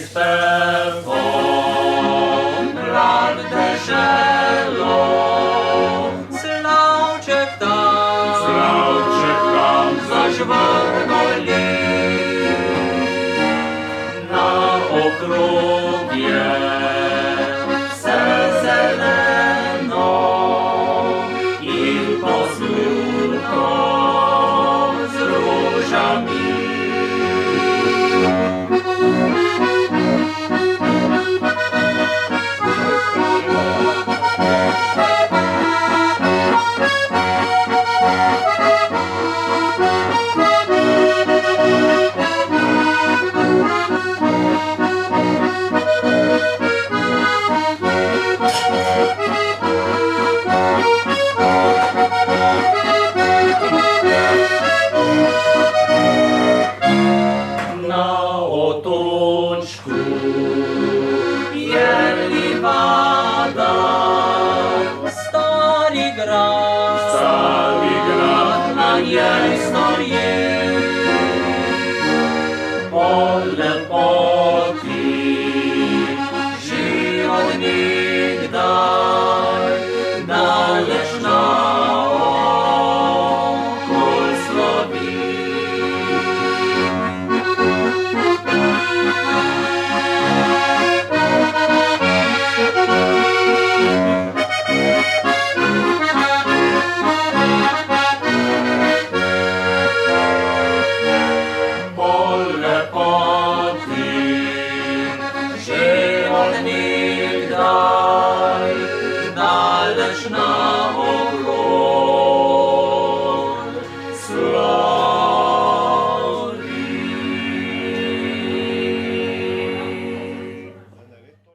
śpiewom prawdę żelą. Slauczek tam zażwarnoli na okrugie все зелено і посмутно з ружами. На оточку Єрлівада, старий град на ній стоїть, поле поті живот нігдай, далеч на околь слові. Поле поті живот нігдай, далеч на